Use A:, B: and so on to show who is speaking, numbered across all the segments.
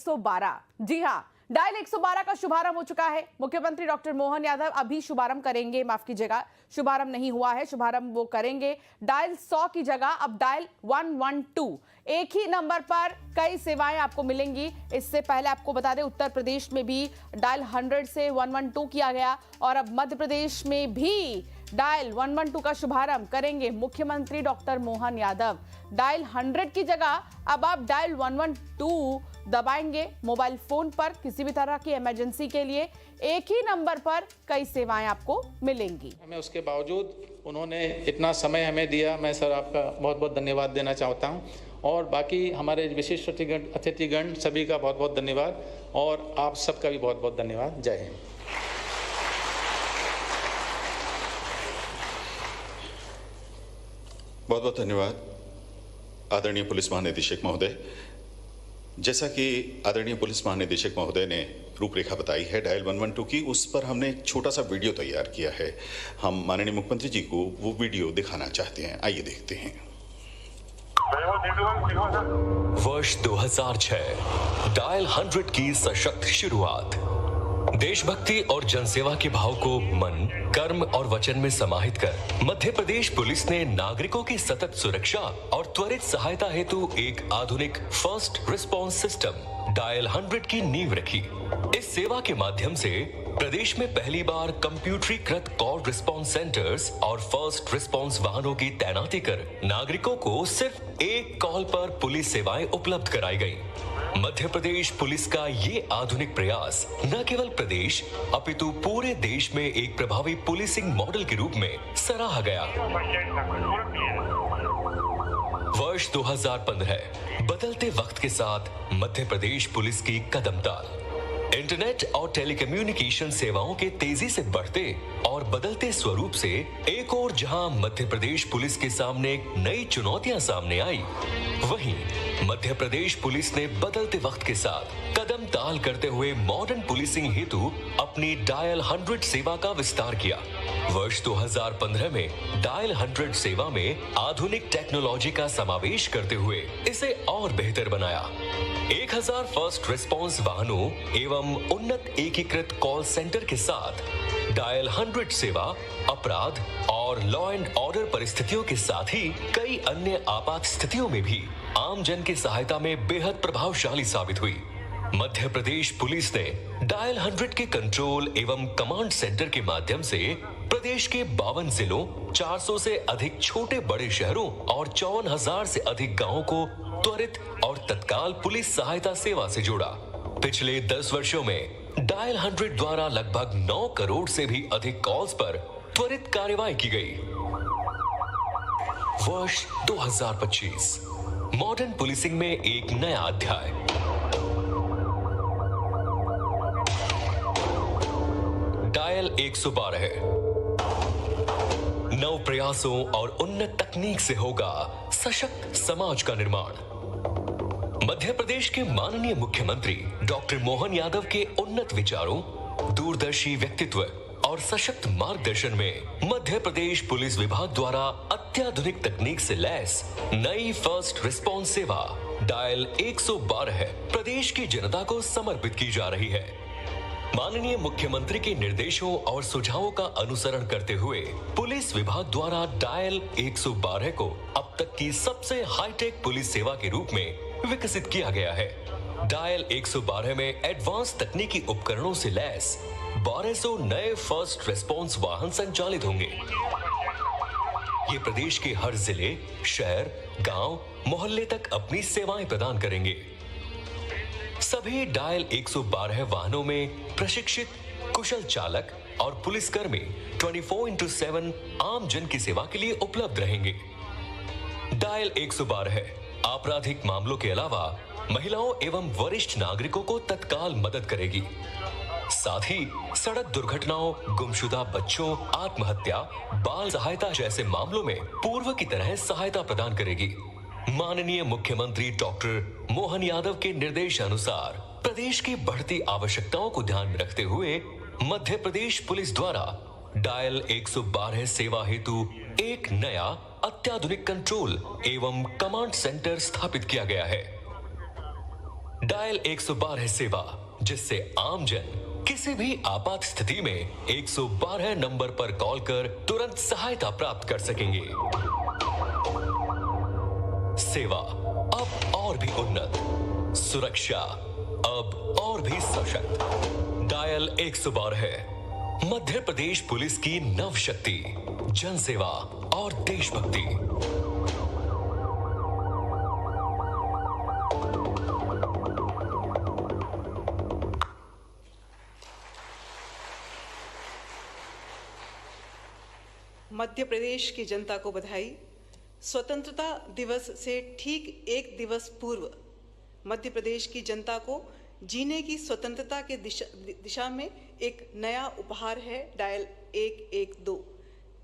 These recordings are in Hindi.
A: 112। जी हाँ, डायल 112 का शुभारंभ हो चुका है। मुख्यमंत्री डॉक्टर मोहन यादव अभी शुभारंभ करेंगे, माफ कीजिएगा, शुभारंभ नहीं हुआ है, शुभारंभ वो करेंगे। डायल 100 की जगह अब डायल 112, एक ही नंबर पर कई सेवाएं आपको मिलेंगी। इससे पहले आपको बता दें, उत्तर प्रदेश में भी डायल 100 से 112 किया गया और अब मध्य प्रदेश में भी डायल 112 का शुभारंभ करेंगे मुख्यमंत्री डॉक्टर मोहन यादव। डायल 100 की जगह अब आप डायल 112 दबाएंगे मोबाइल फोन पर। किसी भी तरह की इमरजेंसी के लिए एक ही नंबर पर कई सेवाएं आपको मिलेंगी।
B: हमें उसके बावजूद उन्होंने इतना समय हमें दिया, मैं सर आपका बहुत बहुत धन्यवाद देना चाहता हूं। और बाकी हमारे विशिष्ट अतिथिगण सभी का बहुत बहुत धन्यवाद और आप सबका भी बहुत बहुत धन्यवाद। जय हिंद।
C: बहुत बहुत धन्यवाद आदरणीय पुलिस महानिदेशक महोदय। जैसा कि आदरणीय पुलिस महानिदेशक महोदय ने रूपरेखा बताई है डायल 112 की, उस पर हमने एक छोटा सा वीडियो तैयार किया है। हम माननीय मुख्यमंत्री जी को वो वीडियो दिखाना चाहते हैं, आइए देखते हैं।
D: वर्ष 2006, डायल 100 की सशक्त शुरुआत। देशभक्ति और जनसेवा के भाव को मन, कर्म और वचन में समाहित कर मध्य प्रदेश पुलिस ने नागरिकों की सतत सुरक्षा और त्वरित सहायता हेतु एक आधुनिक फर्स्ट रिस्पांस सिस्टम डायल 100 की नींव रखी। इस सेवा के माध्यम से प्रदेश में पहली बार कंप्यूटरीकृत कॉल रिस्पांस सेंटर्स और फर्स्ट रिस्पांस वाहनों की तैनाती कर नागरिकों को सिर्फ एक कॉल पर पुलिस सेवाएं उपलब्ध कराई गई। मध्य प्रदेश पुलिस का ये आधुनिक प्रयास न केवल प्रदेश अपितु पूरे देश में एक प्रभावी पुलिसिंग मॉडल के रूप में सराहा गया। वर्ष 2015, बदलते वक्त के साथ मध्य प्रदेश पुलिस की कदम ताल। इंटरनेट और टेलीकम्युनिकेशन सेवाओं के तेजी से बढ़ते और बदलते स्वरूप से एक और जहां मध्य प्रदेश पुलिस के सामने नई चुनौतियां सामने आई, वहीं मध्य प्रदेश पुलिस ने बदलते वक्त के साथ कदम ताल करते हुए मॉडर्न पुलिसिंग हेतु अपनी डायल 100 सेवा का विस्तार किया। वर्ष 2015 में डायल 100 सेवा में आधुनिक टेक्नोलॉजी का समावेश करते हुए इसे और बेहतर बनाया। 1000 फर्स्ट रिस्पांस वाहनों एवं उन्नत एकीकृत कॉल सेंटर के साथ डायल 100 सेवा अपराध और लॉ एंड ऑर्डर परिस्थितियों के साथ ही कई अन्य आपात स्थितियों में भी आम जन की सहायता में बेहद प्रभावशाली साबित हुई। मध्य प्रदेश पुलिस ने डायल 100 के कंट्रोल एवं कमांड सेंटर के माध्यम से प्रदेश के 52 जिलों, 400 से अधिक छोटे बड़े शहरों और 54,000 से अधिक गांवों को त्वरित और तत्काल पुलिस सहायता सेवा से जोड़ा। पिछले 10 वर्षों में डायल 100 द्वारा लगभग 9 करोड़ से भी अधिक कॉल्स पर त्वरित कार्रवाई की गई। वर्ष 2025, मॉडर्न पुलिसिंग में एक नया अध्याय। डायल 112 है। नव प्रयासों और उन्नत तकनीक से होगा सशक्त समाज का निर्माण। मध्य प्रदेश के माननीय मुख्यमंत्री डॉक्टर मोहन यादव के उन्नत विचारों, दूरदर्शी व्यक्तित्व और सशक्त मार्गदर्शन में मध्य प्रदेश पुलिस विभाग द्वारा अत्याधुनिक तकनीक से लैस नई फर्स्ट रिस्पांस सेवा डायल 112 प्रदेश की जनता को समर्पित की जा रही है। माननीय मुख्यमंत्री के निर्देशों और सुझावों का अनुसरण करते हुए पुलिस विभाग द्वारा डायल 112 को अब तक की सबसे हाईटेक पुलिस सेवा के रूप में विकसित किया गया है। डायल 112 में एडवांस तकनीकी उपकरणों से लैस 1200 नए फर्स्ट रिस्पांस वाहन संचालित होंगे। ये प्रदेश के हर जिले, शहर, गांव, मोहल्ले तक अपनी सेवाएं प्रदान करेंगे। सभी डायल 112 वाहनों में प्रशिक्षित कुशल चालक और पुलिसकर्मी 24/7 आम जन की सेवा के लिए उपलब्ध रहेंगे। डायल 112 आपराधिक मामलों के अलावा महिलाओं एवं वरिष्ठ नागरिकों को तत्काल मदद करेगी। साथ ही सड़क दुर्घटनाओं, गुमशुदा बच्चों, आत्महत्या, बाल सहायता जैसे मामलों में पूर्व की तरह सहायता प्रदान करेगी। माननीय मुख्यमंत्री डॉक्टर मोहन यादव के निर्देशानुसार प्रदेश की बढ़ती आवश्यकताओं को ध्यान में रखते हुए मध्य प्रदेश पुलिस द्वारा डायल 112 सेवा हेतु एक नया अत्याधुनिक कंट्रोल एवं कमांड सेंटर स्थापित किया गया है। डायल 112 सेवा, जिससे आम जन किसी भी आपात स्थिति में 112 नंबर पर कॉल कर तुरंत सहायता प्राप्त कर सकेंगे। सेवा अब और भी उन्नत, सुरक्षा अब और भी सशक्त। डायल 112, मध्य प्रदेश पुलिस की नव शक्ति, जन सेवा और देशभक्ति।
E: मध्य प्रदेश की जनता को बधाई। स्वतंत्रता दिवस से ठीक एक दिवस पूर्व मध्य प्रदेश की जनता को जीने की स्वतंत्रता के दिशा में एक नया उपहार है डायल 112।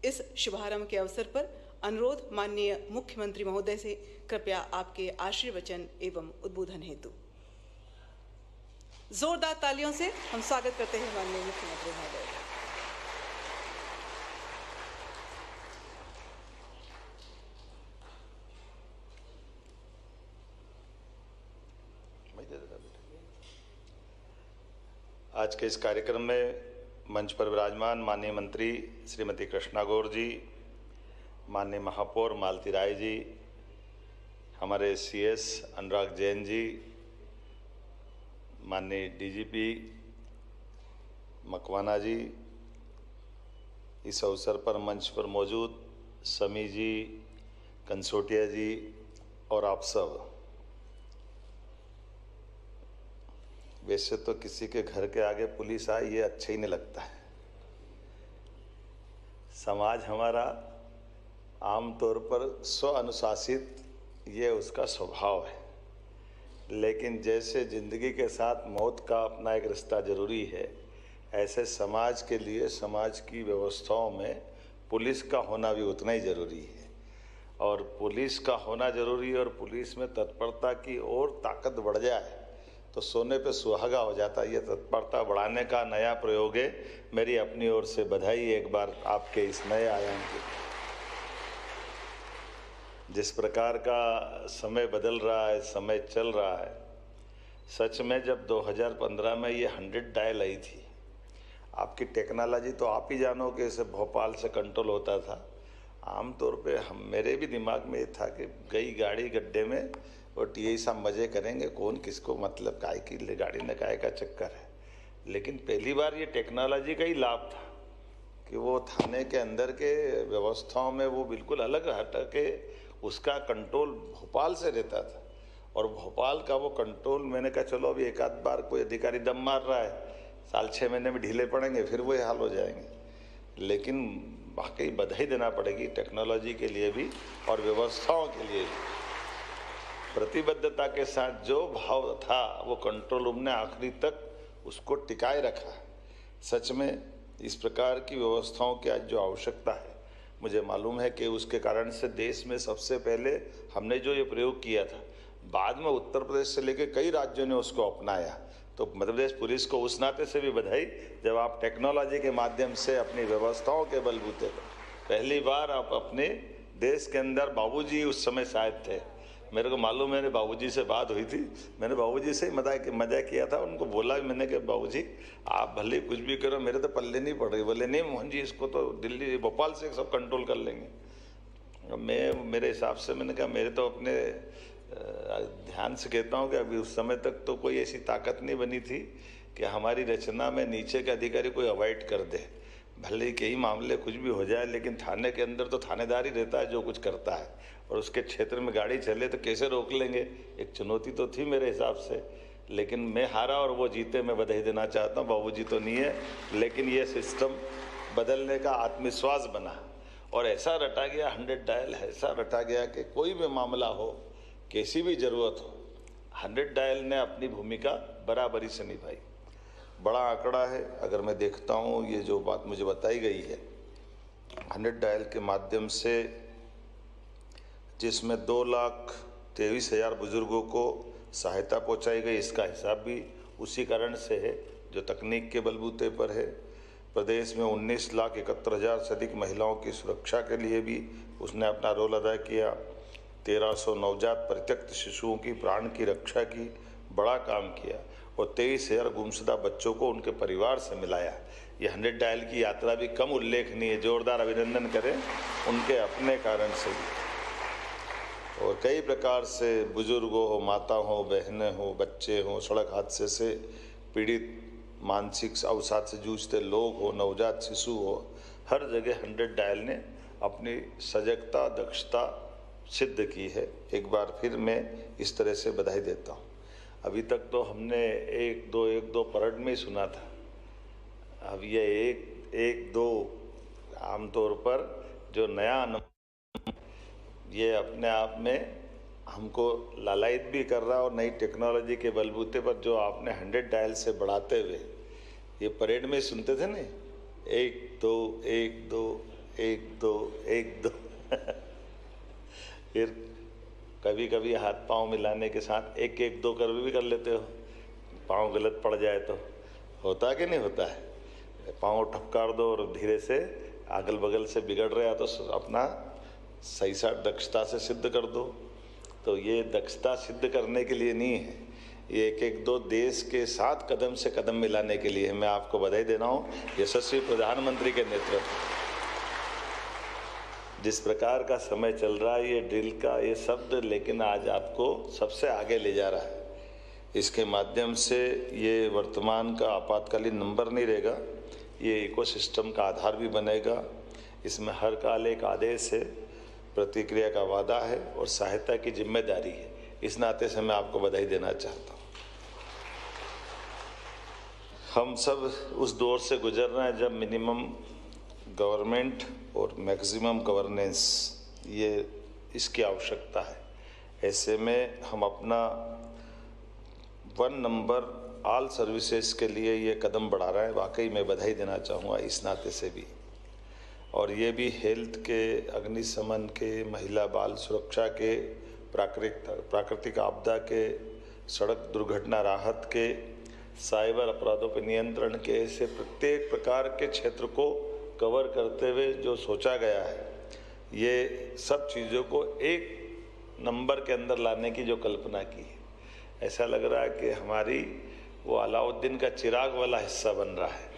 E: इस शुभारंभ के अवसर पर अनुरोध माननीय मुख्यमंत्री महोदय से कृपया आपके आशीर्वचन एवं उद्बोधन हेतु। जोरदार तालियों से हम स्वागत करते हैं माननीय मुख्यमंत्री महोदय का।
F: आज के इस कार्यक्रम में मंच पर विराजमान माननीय मंत्री श्रीमती कृष्णा गौर जी, माननीय महापौर मालती राय जी, हमारे CS अनुराग जैन जी, माननीय DGP मकवाना जी, इस अवसर पर मंच पर मौजूद समी जी, कंसोटिया जी और आप सब। वैसे तो किसी के घर के आगे पुलिस आए ये अच्छा ही नहीं लगता है। समाज हमारा आमतौर पर स्व अनुशासित ये उसका स्वभाव है, लेकिन जैसे ज़िंदगी के साथ मौत का अपना एक रिश्ता ज़रूरी है, ऐसे समाज के लिए समाज की व्यवस्थाओं में पुलिस का होना भी उतना ही ज़रूरी है। और पुलिस का होना ज़रूरी है और पुलिस में तत्परता की और ताकत बढ़ जाए तो सोने पे सुहागा हो जाता है। ये तत्परता बढ़ाने का नया प्रयोग है। मेरी अपनी ओर से बधाई एक बार आपके इस नए आयाम की। जिस प्रकार का समय बदल रहा है, समय चल रहा है, सच में जब 2015 में ये 100 डायल आई थी, आपकी टेक्नोलॉजी तो आप ही जानो कि इसे भोपाल से कंट्रोल होता था। आमतौर पे मेरे भी दिमाग में ये था कि गई गाड़ी गड्ढे में और यही सब मज़े करेंगे, कौन किसको मतलब काय की गाड़ी ने काय का चक्कर है। लेकिन पहली बार ये टेक्नोलॉजी का ही लाभ था कि वो थाने के अंदर के व्यवस्थाओं में वो बिल्कुल अलग हट के उसका कंट्रोल भोपाल से रहता था। और भोपाल का वो कंट्रोल, मैंने कहा चलो अभी एक आध बार कोई अधिकारी दम मार रहा है, साल 6 महीने में ढीले पड़ेंगे, फिर वो हाल हो जाएंगे। लेकिन वाकई बधाई देना पड़ेगी टेक्नोलॉजी के लिए भी और व्यवस्थाओं के लिए भी। प्रतिबद्धता के साथ जो भाव था वो कंट्रोल रूम ने आखिरी तक उसको टिकाए रखा। सच में इस प्रकार की व्यवस्थाओं की आज जो आवश्यकता है, मुझे मालूम है कि उसके कारण से देश में सबसे पहले हमने जो ये प्रयोग किया था, बाद में उत्तर प्रदेश से लेकर कई राज्यों ने उसको अपनाया। तो मध्य प्रदेश पुलिस को उस नाते से भी बधाई जब आप टेक्नोलॉजी के माध्यम से अपनी व्यवस्थाओं के बलबूते पर पहली बार आप अपने देश के अंदर, बाबूजी उस समय शायद थे, मेरे को मालूम है, बाबूजी से बात हुई थी, मैंने बाबूजी से मजा किया था, उनको बोला मैंने कि बाबूजी आप भले कुछ भी करो, मेरे तो पल्ले नहीं पड़ रही। बोले नहीं मोहन जी, इसको तो दिल्ली भोपाल से सब कंट्रोल कर लेंगे। मेरे हिसाब से मैंने कहा मेरे तो अपने ध्यान से कहता हूँ कि अभी उस समय तक तो कोई ऐसी ताकत नहीं बनी थी कि हमारी रचना में नीचे के अधिकारी कोई अवॉइड कर दे। भले कई मामले कुछ भी हो जाए, लेकिन थाने के अंदर तो थानेदार ही रहता है जो कुछ करता है, और उसके क्षेत्र में गाड़ी चले तो कैसे रोक लेंगे। एक चुनौती तो थी मेरे हिसाब से, लेकिन मैं हारा और वो जीते। मैं बधाई देना चाहता हूँ, बाबूजी तो नहीं है, लेकिन ये सिस्टम बदलने का आत्मविश्वास बना और ऐसा रटा गया 100 डायल, ऐसा रटा गया कि कोई भी मामला हो, कैसी भी ज़रूरत हो, 100 डायल ने अपनी भूमिका बराबरी से निभाई। बड़ा आंकड़ा है। अगर मैं देखता हूँ ये जो बात मुझे बताई गई है, 100 डायल के माध्यम से जिसमें 2,23,000 बुजुर्गों को सहायता पहुंचाई गई, इसका हिसाब भी उसी कारण से है जो तकनीक के बलबूते पर है। प्रदेश में 19,71,000 से अधिक महिलाओं की सुरक्षा के लिए भी उसने अपना रोल अदा किया। 1,300 नवजात परित्यक्त शिशुओं की प्राण की रक्षा की, बड़ा काम किया और 23,000 गुमशुदा बच्चों को उनके परिवार से मिलाया। ये 100 डायल की यात्रा भी कम उल्लेखनीय है, जोरदार अभिनंदन करें उनके अपने कारण से भी। और कई प्रकार से बुजुर्गों हो, माता हो, बहनें हो, बच्चे हो, सड़क हादसे से पीड़ित, मानसिक अवसाद से जूझते लोग हो, नवजात शिशु हो, हर जगह 100 डायल ने अपनी सजगता, दक्षता सिद्ध की है। एक बार फिर मैं इस तरह से बधाई देता हूँ। अभी तक तो हमने एक दो परेड में ही सुना था, अब ये एक दो आमतौर पर जो नया ये अपने आप में हमको लालायित भी कर रहा है और नई टेक्नोलॉजी के बलबूते पर जो आपने 100 डायल से बढ़ाते हुए ये परेड में सुनते थे ना, 1 2 1 2 1 2 1 2 फिर कभी कभी हाथ पांव मिलाने के साथ 1 1 2 कर भी कर लेते हो, पांव गलत पड़ जाए तो होता कि नहीं होता है, पांव ठपकार दो और धीरे से अगल बगल से बिगड़ रहा तो अपना सही सा दक्षता से सिद्ध कर दो। तो ये दक्षता सिद्ध करने के लिए नहीं है, ये 1 1 2 देश के साथ कदम से कदम मिलाने के लिए। मैं आपको बधाई देना हूँ यशस्वी प्रधानमंत्री के नेतृत्व। जिस प्रकार का समय चल रहा है, ये ड्रिल का ये शब्द लेकिन आज आपको सबसे आगे ले जा रहा है। इसके माध्यम से ये वर्तमान का आपातकालीन नंबर नहीं रहेगा, ये इकोसिस्टम का आधार भी बनेगा। इसमें हर काल एक आदेश है, प्रतिक्रिया का वादा है और सहायता की जिम्मेदारी है। इस नाते से मैं आपको बधाई देना चाहता हूँ। हम सब उस दौर से गुजर रहे हैं जब मिनिमम गवर्नमेंट और मैक्सिमम गवर्नेंस ये इसकी आवश्यकता है। ऐसे में हम अपना 1 नंबर ऑल सर्विसेज के लिए ये कदम बढ़ा रहे हैं। वाकई मैं बधाई देना चाहूँगा इस नाते से भी। और ये भी हेल्थ के, अग्निशमन के, महिला बाल सुरक्षा के, प्राकृतिक आपदा के, सड़क दुर्घटना राहत के, साइबर अपराधों पर नियंत्रण के, ऐसे प्रत्येक प्रकार के क्षेत्र को कवर करते हुए जो सोचा गया है, ये सब चीज़ों को एक नंबर के अंदर लाने की जो कल्पना की है, ऐसा लग रहा है कि हमारी वो अलाउद्दीन का चिराग वाला हिस्सा बन रहा है।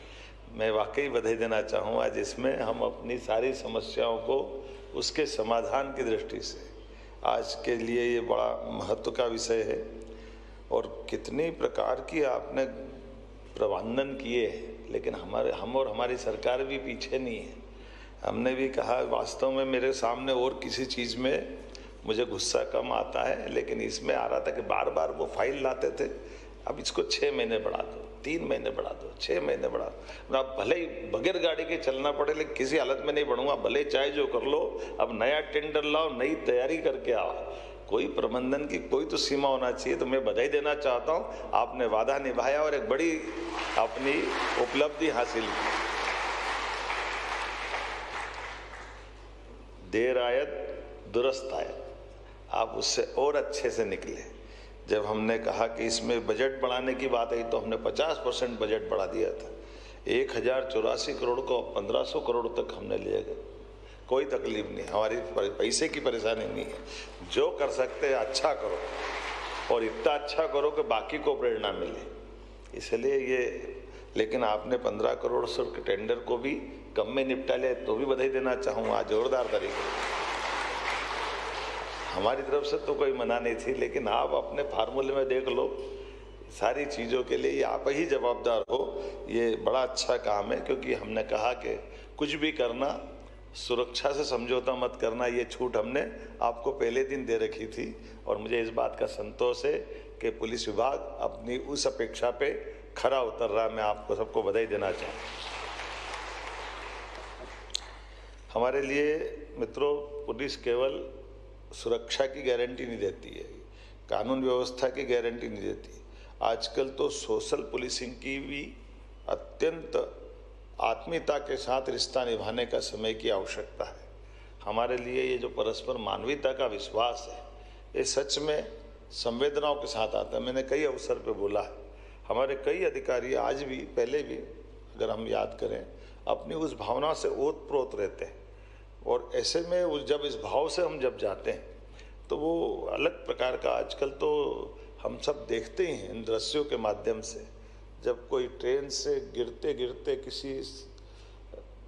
F: मैं वाकई बधाई देना चाहूँगा जिसमें हम अपनी सारी समस्याओं को उसके समाधान की दृष्टि से, आज के लिए ये बड़ा महत्व का विषय है। और कितनी प्रकार की आपने प्रबंधन किए हैं, लेकिन हम और हमारी सरकार भी पीछे नहीं है। हमने भी कहा वास्तव में मेरे सामने और किसी चीज़ में मुझे गुस्सा कम आता है, लेकिन इसमें आ रहा था कि बार बार वो फाइल लाते थे, अब इसको 6 महीने बढ़ा दो, 3 महीने बढ़ा दो, 6 महीने बढ़ा दो। अब भले ही बगैर गाड़ी के चलना पड़े, लेकिन किसी हालत में नहीं बढ़ूंगा, भले चाहे जो कर लो, अब नया टेंडर लाओ, नई तैयारी करके आओ। कोई प्रबंधन की कोई तो सीमा होना चाहिए। तो मैं बधाई देना चाहता हूँ, आपने वादा निभाया और एक बड़ी अपनी उपलब्धि हासिल की। देर आयत दुरुस्त आयत, आप उससे और अच्छे से निकले। जब हमने कहा कि इसमें बजट बढ़ाने की बात आई तो हमने 50% बजट बढ़ा दिया था। 1084 करोड़ को 1500 करोड़ तक हमने ले गए। कोई तकलीफ नहीं, हमारी पैसे की परेशानी नहीं है। जो कर सकते हैं अच्छा करो और इतना अच्छा करो कि बाकी को प्रेरणा मिले। इसलिए ये, लेकिन आपने 15 करोड़ से टेंडर को भी कम में निपटा लिया, तो भी बधाई देना चाहूँगा जोरदार तरीके। हमारी तरफ से तो कोई मना नहीं थी, लेकिन आप अपने फार्मूले में देख लो, सारी चीज़ों के लिए आप ही जवाबदार हो। ये बड़ा अच्छा काम है, क्योंकि हमने कहा कि कुछ भी करना सुरक्षा से समझौता मत करना, ये छूट हमने आपको पहले दिन दे रखी थी। और मुझे इस बात का संतोष है कि पुलिस विभाग अपनी उस अपेक्षा पे खरा उतर रहा है। मैं आपको सबको बधाई देना चाहूँ। हमारे लिए मित्रों, पुलिस केवल सुरक्षा की गारंटी नहीं देती है, कानून व्यवस्था की गारंटी नहीं देती। आजकल तो सोशल पुलिसिंग की भी अत्यंत आत्मीयता के साथ रिश्ता निभाने का समय की आवश्यकता है। हमारे लिए ये जो परस्पर मानवीयता का विश्वास है, ये सच में संवेदनाओं के साथ आता है। मैंने कई अवसर पे बोला है, हमारे कई अधिकारी आज भी, पहले भी अगर हम याद करें, अपनी उस भावना से ओतप्रोत रहते हैं। और ऐसे में जब इस भाव से हम जब जाते हैं तो वो अलग प्रकार का, आजकल तो हम सब देखते ही हैं इन दृश्यों के माध्यम से, जब कोई ट्रेन से गिरते गिरते किसी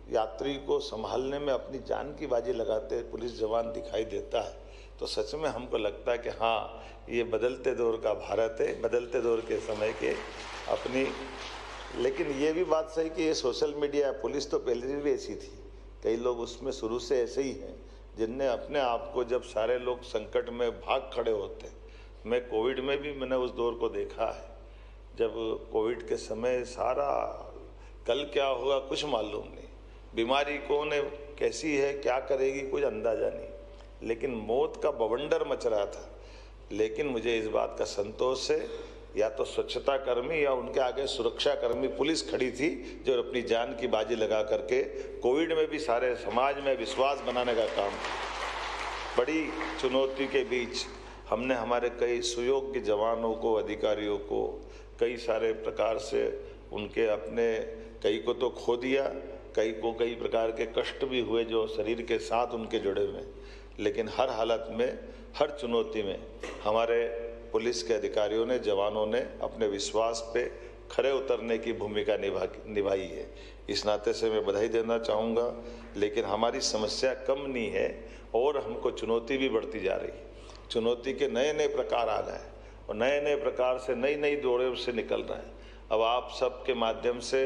F: यात्री को संभालने में अपनी जान की बाजी लगाते पुलिस जवान दिखाई देता है, तो सच में हमको लगता है कि हाँ, ये बदलते दौर का भारत है, बदलते दौर के समय के अपनी। लेकिन ये भी बात सही कि ये सोशल मीडिया, पुलिस तो पहले भी ऐसी थी, कई लोग उसमें शुरू से ऐसे ही हैं जिनने अपने आप को, जब सारे लोग संकट में भाग खड़े होते, मैं कोविड में भी मैंने उस दौर को देखा है, जब कोविड के समय सारा कल क्या होगा कुछ मालूम नहीं, बीमारी कौन है, कैसी है, क्या करेगी, कुछ अंदाजा नहीं, लेकिन मौत का बवंडर मच रहा था। लेकिन मुझे इस बात का संतोष है, या तो स्वच्छता कर्मी या उनके आगे सुरक्षा कर्मी पुलिस खड़ी थी जो अपनी जान की बाजी लगा करके कोविड में भी सारे समाज में विश्वास बनाने का काम। बड़ी चुनौती के बीच हमने हमारे कई सुयोग्य जवानों को, अधिकारियों को कई सारे प्रकार से उनके अपने, कई को तो खो दिया, कई को कई प्रकार के कष्ट भी हुए जो शरीर के साथ उनके जुड़े हुए, लेकिन हर हालत में, हर चुनौती में हमारे पुलिस के अधिकारियों ने, जवानों ने अपने विश्वास पे खरे उतरने की भूमिका निभाई है। इस नाते से मैं बधाई देना चाहूँगा। लेकिन हमारी समस्या कम नहीं है और हमको चुनौती भी बढ़ती जा रही है। चुनौती के नए नए प्रकार आ गए और नए नए प्रकार से नई नई दौड़े से निकल रहे हैं। अब आप सब के माध्यम से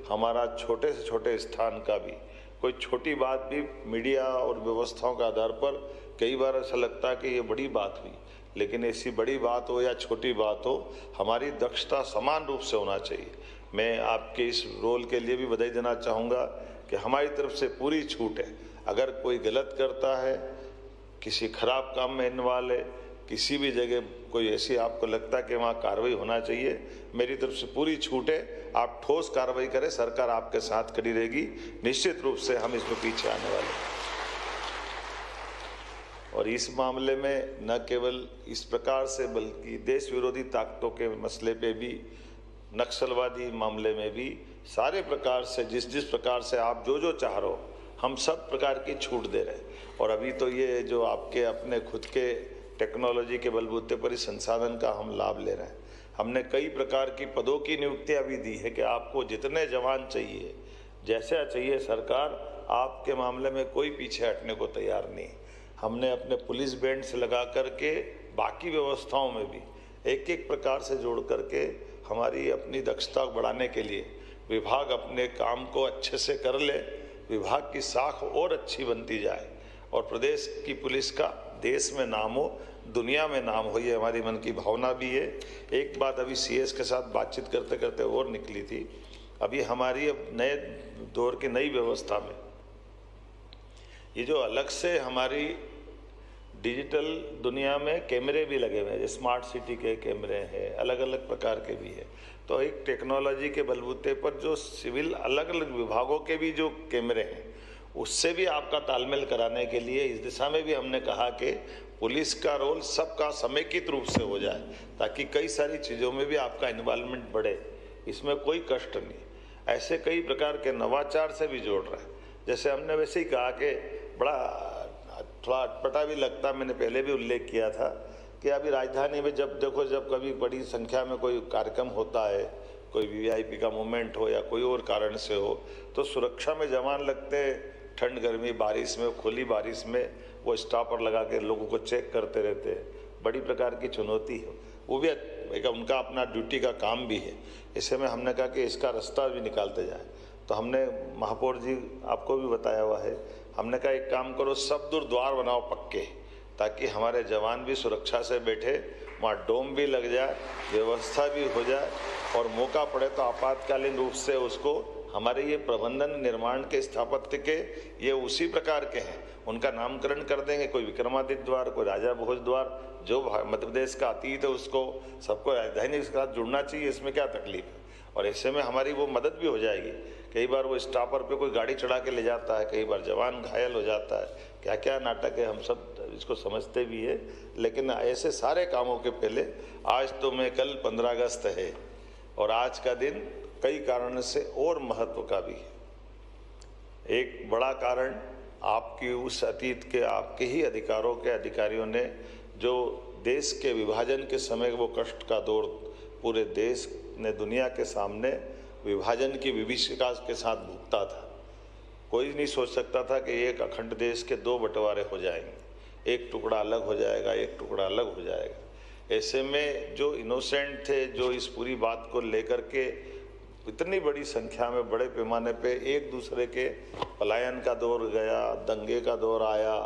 F: हमारा छोटे से छोटे स्थान का भी कोई छोटी बात भी मीडिया और व्यवस्थाओं के आधार पर कई बार ऐसा लगता है कि ये बड़ी बात हुई, लेकिन ऐसी बड़ी बात हो या छोटी बात हो, हमारी दक्षता समान रूप से होना चाहिए। मैं आपके इस रोल के लिए भी बधाई देना चाहूँगा कि हमारी तरफ से पूरी छूट है। अगर कोई गलत करता है, किसी खराब काम में इन्वॉल्व है, किसी भी जगह कोई ऐसी आपको लगता है कि वहाँ कार्रवाई होना चाहिए, मेरी तरफ से पूरी छूट है। आप ठोस कार्रवाई करें, सरकार आपके साथ खड़ी रहेगी। निश्चित रूप से हम इसमें पीछे आने वाले हैं। और इस मामले में न केवल इस प्रकार से, बल्कि देश विरोधी ताकतों के मसले पे भी, नक्सलवादी मामले में भी, सारे प्रकार से जिस प्रकार से आप जो चाह रहे हो, हम सब प्रकार की छूट दे रहे हैं। और अभी तो ये जो आपके अपने खुद के टेक्नोलॉजी के बलबूते पर इस संसाधन का हम लाभ ले रहे हैं। हमने कई प्रकार की पदों की नियुक्तियां भी दी है कि आपको जितने जवान चाहिए, जैसे चाहिए, सरकार आपके मामले में कोई पीछे हटने को तैयार नहीं। हमने अपने पुलिस बैंड से लगा करके बाकी व्यवस्थाओं में भी एक एक प्रकार से जोड़ करके हमारी अपनी दक्षता बढ़ाने के लिए विभाग अपने काम को अच्छे से कर ले, विभाग की साख और अच्छी बनती जाए और प्रदेश की पुलिस का देश में नाम हो, दुनिया में नाम हो, ये हमारी मन की भावना भी है। एक बात अभी सीएस के साथ बातचीत करते करते और निकली थी, अभी हमारी अब नए दौर की नई व्यवस्था में ये जो अलग से हमारी डिजिटल दुनिया में कैमरे भी लगे हुए हैं, स्मार्ट सिटी के कैमरे हैं, अलग अलग प्रकार के भी है, तो एक टेक्नोलॉजी के बलबूते पर जो सिविल अलग अलग विभागों के भी जो कैमरे हैं, उससे भी आपका तालमेल कराने के लिए इस दिशा में भी हमने कहा कि पुलिस का रोल सबका समेकित रूप से हो जाए, ताकि कई सारी चीज़ों में भी आपका इन्वॉल्वमेंट बढ़े, इसमें कोई कष्ट नहीं। ऐसे कई प्रकार के नवाचार से भी जोड़ रहा है। जैसे हमने वैसे ही कहा कि बड़ा थोड़ा अटपटा भी लगता, मैंने पहले भी उल्लेख किया था कि अभी राजधानी में जब देखो, जब कभी बड़ी संख्या में कोई कार्यक्रम होता है, कोई वीआईपी का मूवमेंट हो या कोई और कारण से हो, तो सुरक्षा में जवान लगते हैं। ठंड गर्मी बारिश में, खुली बारिश में वो स्टॉपर लगा के लोगों को चेक करते रहते हैं। बड़ी प्रकार की चुनौती है, वो भी एक उनका अपना ड्यूटी का काम भी है। ऐसे में हमने कहा कि इसका रास्ता भी निकालते जाए, तो हमने महापौर जी आपको भी बताया हुआ है, हमने कहा एक काम करो, सब द्वार बनाओ पक्के, ताकि हमारे जवान भी सुरक्षा से बैठे, वहाँ डोम भी लग जाए, व्यवस्था भी हो जाए, और मौका पड़े तो आपातकालीन रूप से उसको हमारे ये प्रबंधन निर्माण के स्थापत्य के ये उसी प्रकार के हैं, उनका नामकरण कर देंगे, कोई विक्रमादित्य द्वार, कोई राजा भोज द्वार, जो मध्य प्रदेश का अतीत है उसको सबको राजधानी के साथ जुड़ना चाहिए, इसमें क्या तकलीफ है। और ऐसे में हमारी वो मदद भी हो जाएगी। कई बार वो स्टॉपर पे कोई गाड़ी चढ़ा के ले जाता है, कई बार जवान घायल हो जाता है, क्या क्या नाटक है, हम सब इसको समझते भी है। लेकिन ऐसे सारे कामों के पहले आज तो मैं कल 15 अगस्त है, और आज का दिन कई कारणों से और महत्व का भी है। एक बड़ा कारण आपकी उस अतीत के आपके ही अधिकारियों ने जो देश के विभाजन के समय वो कष्ट का दौर पूरे देश ने दुनिया के सामने विभाजन की विभीषिका के साथ भुगता था। कोई नहीं सोच सकता था कि एक अखंड देश के दो बंटवारे हो जाएंगे, एक टुकड़ा अलग हो जाएगा, एक टुकड़ा अलग हो जाएगा। ऐसे में जो इनोसेंट थे, जो इस पूरी बात को लेकर के इतनी बड़ी संख्या में बड़े पैमाने पे एक दूसरे के पलायन का दौर गया, दंगे का दौर आया,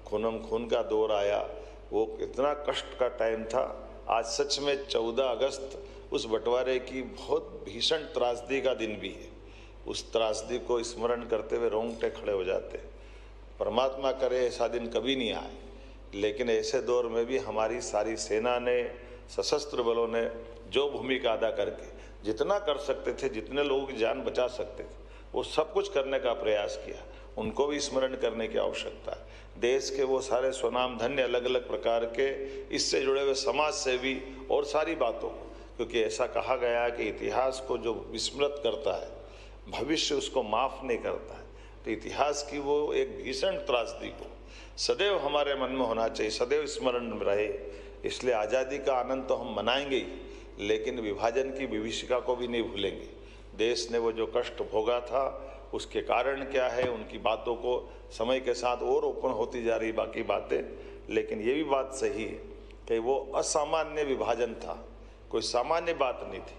F: खूनम खून का दौर आया, वो इतना कष्ट का टाइम था। आज सच में 14 अगस्त उस बंटवारे की बहुत भीषण त्रासदी का दिन भी है। उस त्रासदी को स्मरण करते हुए रोंगटे खड़े हो जाते हैं। परमात्मा करे ऐसा दिन कभी नहीं आए, लेकिन ऐसे दौर में भी हमारी सारी सेना ने, सशस्त्र बलों ने जो भूमिका अदा करके जितना कर सकते थे, जितने लोगों की जान बचा सकते थे, वो सब कुछ करने का प्रयास किया। उनको भी स्मरण करने की आवश्यकता है। देश के वो सारे स्वनाम धन्य अलग अलग प्रकार के इससे जुड़े हुए समाज सेवी और सारी बातों को, क्योंकि ऐसा कहा गया है कि इतिहास को जो विस्मृत करता है, भविष्य उसको माफ नहीं करता है। तो इतिहास की वो एक भीषण त्रासदी को सदैव हमारे मन में होना चाहिए, सदैव स्मरण में रहे। इसलिए आज़ादी का आनंद तो हम मनाएंगे ही, लेकिन विभाजन की विभीषिका को भी नहीं भूलेंगे। देश ने वो जो कष्ट भोगा था, उसके कारण क्या है, उनकी बातों को समय के साथ और ओपन होती जा रही बाकी बातें। लेकिन ये भी बात सही है कि वो असामान्य विभाजन था, कोई सामान्य बात नहीं थी।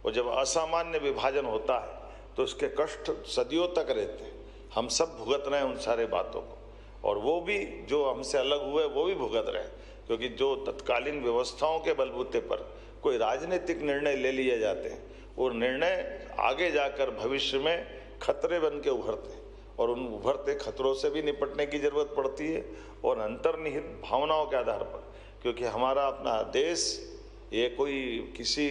F: और जब असामान्य विभाजन होता है तो उसके कष्ट सदियों तक रहते हैं। हम सब भुगत रहे हैं उन सारे बातों को, और वो भी जो हमसे अलग हुए वो भी भुगत रहे हैं, क्योंकि जो तत्कालीन व्यवस्थाओं के बलबूते पर कोई राजनीतिक निर्णय ले लिए जाते हैं, वो निर्णय आगे जाकर भविष्य में खतरे बन के उभरते हैं, और उन उभरते खतरों से भी निपटने की जरूरत पड़ती है, और अंतर्निहित भावनाओं के आधार पर। क्योंकि हमारा अपना देश ये कोई किसी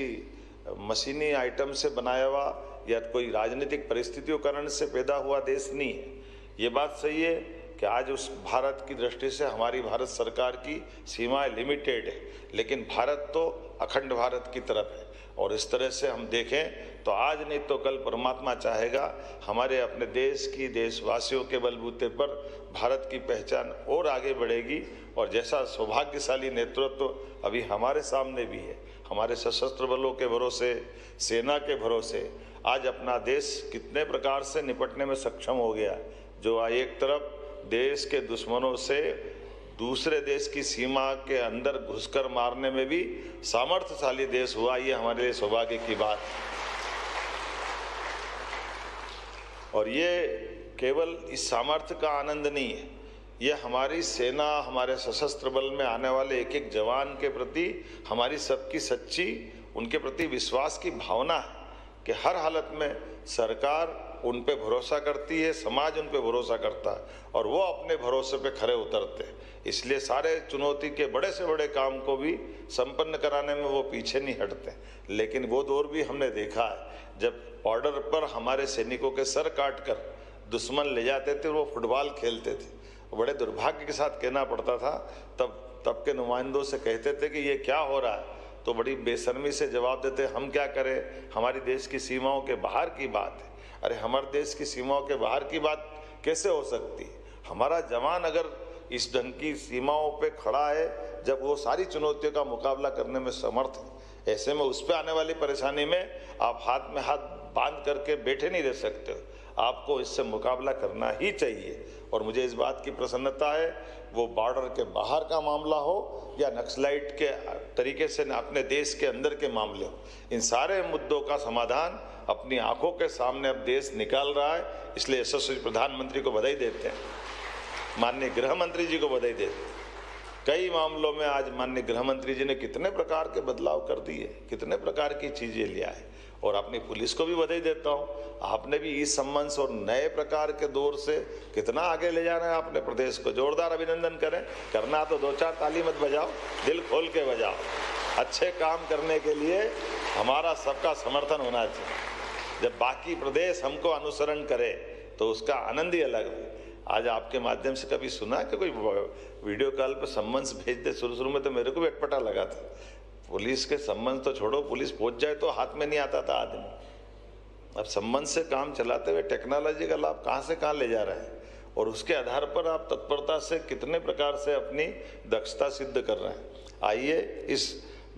F: मशीनी आइटम से बनाया हुआ या कोई राजनीतिक परिस्थितियों कारण से पैदा हुआ देश नहीं है। ये बात सही है कि आज उस भारत की दृष्टि से हमारी भारत सरकार की सीमाएं लिमिटेड है, लेकिन भारत तो अखंड भारत की तरफ है। और इस तरह से हम देखें तो आज नहीं तो कल परमात्मा चाहेगा हमारे अपने देश की, देशवासियों के बलबूते पर भारत की पहचान और आगे बढ़ेगी। और जैसा सौभाग्यशाली नेतृत्व अभी हमारे सामने भी है, हमारे सशस्त्र बलों के भरोसे, सेना के भरोसे आज अपना देश कितने प्रकार से निपटने में सक्षम हो गया। जो एक तरफ देश के दुश्मनों से दूसरे देश की सीमा के अंदर घुसकर मारने में भी सामर्थ्यशाली देश हुआ, ये हमारे लिए सौभाग्य की बात। और ये केवल इस सामर्थ्य का आनंद नहीं है, ये हमारी सेना, हमारे सशस्त्र बल में आने वाले एक एक जवान के प्रति हमारी सबकी सच्ची उनके प्रति विश्वास की भावना है कि हर हालत में सरकार उन पे भरोसा करती है, समाज उन पे भरोसा करता है, और वो अपने भरोसे पे खरे उतरते हैं। इसलिए सारे चुनौती के बड़े से बड़े काम को भी संपन्न कराने में वो पीछे नहीं हटते। लेकिन वो दौर भी हमने देखा है जब बॉर्डर पर हमारे सैनिकों के सर काट कर दुश्मन ले जाते थे, वो फुटबॉल खेलते थे। बड़े दुर्भाग्य के साथ कहना पड़ता था, तब के नुमाइंदों से कहते थे कि ये क्या हो रहा है, तो बड़ी बेशर्मी से जवाब देते, हम क्या करें, हमारी देश की सीमाओं के बाहर की बात है। अरे हमारे देश की सीमाओं के बाहर की बात कैसे हो सकती है? हमारा जवान अगर इस ढंग की सीमाओं पे खड़ा है, जब वो सारी चुनौतियों का मुकाबला करने में समर्थ है, ऐसे में उस पर आने वाली परेशानी में आप हाथ में हाथ बांध करके बैठे नहीं रह सकते हो। आपको इससे मुकाबला करना ही चाहिए। और मुझे इस बात की प्रसन्नता है, वो बॉर्डर के बाहर का मामला हो या नक्सलाइट के तरीके से अपने देश के अंदर के मामले हो, इन सारे मुद्दों का समाधान अपनी आंखों के सामने अब देश निकाल रहा है। इसलिए यशस्वी प्रधानमंत्री को बधाई देते हैं, माननीय गृह मंत्री जी को बधाई देते हैं। कई मामलों में आज माननीय गृह मंत्री जी ने कितने प्रकार के बदलाव कर दिए, कितने प्रकार की चीजें लिया है। और अपनी पुलिस को भी बधाई देता हूँ, आपने भी इस सम्मान और नए प्रकार के दौर से कितना आगे ले जाना है अपने प्रदेश को। जोरदार अभिनंदन करें। करना तो 2-4 ताली मत बजाओ, दिल खोल के बजाओ। अच्छे काम करने के लिए हमारा सबका समर्थन होना चाहिए। जब बाकी प्रदेश हमको अनुसरण करे तो उसका आनंद ही अलग है। आज आपके माध्यम से कभी सुना कि कोई वीडियो कॉल पर सम्मन्स भेज दे? शुरू में तो मेरे को भी अटपटा लगा था। पुलिस के सम्मन्स तो छोड़ो, पुलिस पहुंच जाए तो हाथ में नहीं आता था आदमी। अब सम्मन्स से काम चलाते हुए टेक्नोलॉजी का लाभ कहाँ से कहाँ ले जा रहे हैं, और उसके आधार पर आप तत्परता से कितने प्रकार से अपनी दक्षता सिद्ध कर रहे हैं। आइए इस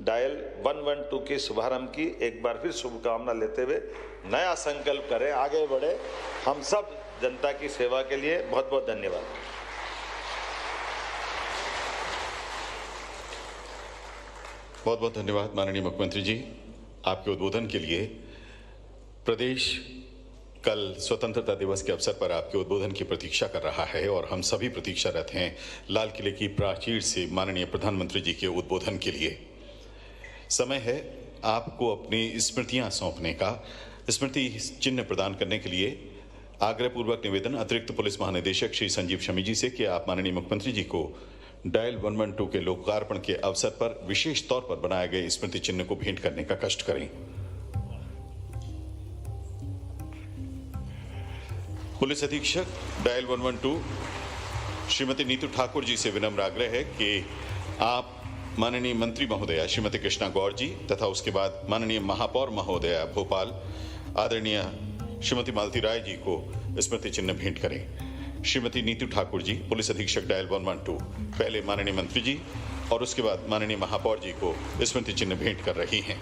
F: डायल 112 के शुभारंभ की एक बार फिर शुभकामना लेते हुए नया संकल्प करें, आगे बढ़े, हम सब जनता की सेवा के लिए। बहुत बहुत धन्यवाद।
C: बहुत बहुत धन्यवाद माननीय मुख्यमंत्री जी। आपके उद्बोधन के लिए प्रदेश कल स्वतंत्रता दिवस के अवसर पर आपके उद्बोधन की प्रतीक्षा कर रहा है और हम सभी प्रतीक्षारत हैं लाल किले की प्राचीर से माननीय प्रधानमंत्री जी के उद्बोधन के लिए। समय है आपको अपनी स्मृतियां सौंपने का। स्मृति चिन्ह प्रदान करने के लिए आग्रहपूर्वक निवेदन अतिरिक्त पुलिस महानिदेशक श्री संजीव शमी जी से कि आप माननीय मुख्यमंत्री जी को डायल 112 के लोकार्पण के अवसर पर विशेष तौर पर बनाए गए स्मृति चिन्ह को भेंट करने का कष्ट करें। पुलिस अधीक्षक डायल 112 श्रीमती नीतू ठाकुर जी से विनम्र आग्रह है कि आप माननीय मंत्री महोदया श्रीमती कृष्णा गौर जी तथा उसके बाद माननीय महापौर महोदया भोपाल आदरणीय श्रीमती मालती राय जी को स्मृति चिन्ह भेंट करें। श्रीमती नीतू ठाकुर जी पुलिस अधीक्षक डायल 112 पहले माननीय मंत्री जी और उसके बाद माननीय महापौर जी को स्मृति चिन्ह भेंट कर रही हैं।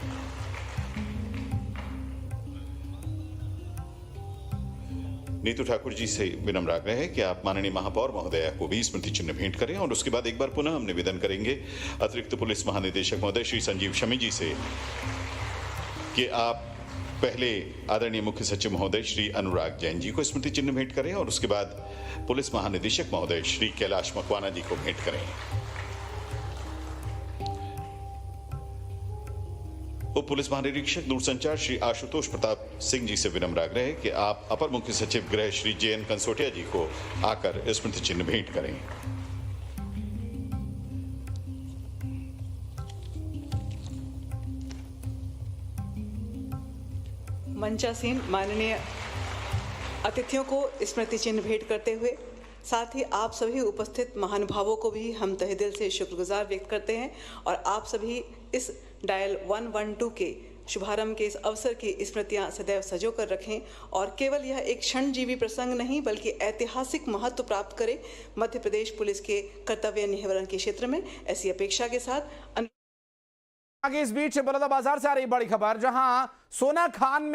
C: नीतू ठाकुर जी से विनम्र आग्रह है कि आप माननीय महापौर महोदया को भी स्मृति चिन्ह भेंट करें और उसके बाद एक बार पुनः हम निवेदन करेंगे अतिरिक्त पुलिस महानिदेशक महोदय श्री संजीव शमी जी से कि आप पहले आदरणीय मुख्य सचिव महोदय श्री अनुराग जैन जी को स्मृति चिन्ह भेंट करें और उसके बाद पुलिस महानिदेशक महोदय श्री कैलाश मकवाना जी को भेंट करें। उप पुलिस महानिरीक्षक दूरसंचार श्री आशुतोष प्रताप सिंह जी से विनम्र आग्रह है कि आप अपर मुख्य सचिव गृह श्री JN कंसोटिया जी को आकर स्मृति चिन्ह भेंट करें।
E: मंचासीन माननीय अतिथियों को स्मृति चिन्ह भेंट करते हुए साथ ही आप सभी उपस्थित महानुभावों को भी हम तहे दिल से शुक्रगुजार व्यक्त करते हैं और आप सभी इस डायल 112 के शुभारंभ के इस अवसर की स्मृतियां सदैव सजो कर रखें और केवल यह एक क्षणजीवी प्रसंग नहीं बल्कि ऐतिहासिक महत्व प्राप्त करे मध्य प्रदेश पुलिस के कर्तव्य निर्वहन के क्षेत्र में। ऐसी अपेक्षा के साथ
G: आगे इस बीच बलौदाबाजार से आ रही बड़ी खबर, जहां सोना खान में